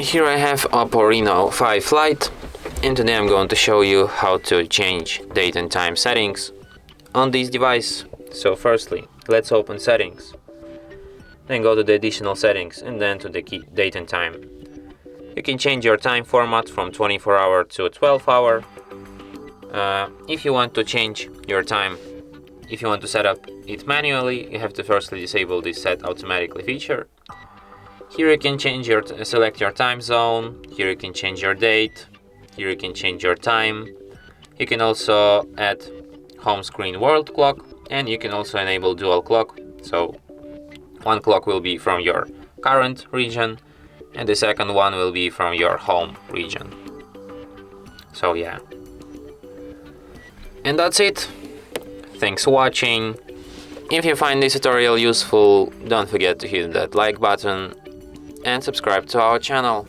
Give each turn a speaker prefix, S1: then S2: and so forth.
S1: Here I have OPPO Reno5 Lite, and today I'm going to show you how to change date and time settings on this device. So firstly, let's open settings, then go to the additional settings and then to the key date and time. You can change your time format from 24-hour to 12-hour. If you want to change your time, if you want to set up it manually, you have to firstly disable this set automatically feature. Here you can change select your time zone. Here you can change your date. Here you can change your time. You can also add home screen world clock, and you can also enable dual clock. So one clock will be from your current region and the second one will be from your home region. So yeah. And that's it. Thanks for watching. If you find this tutorial useful, don't forget to hit that like button and subscribe to our channel.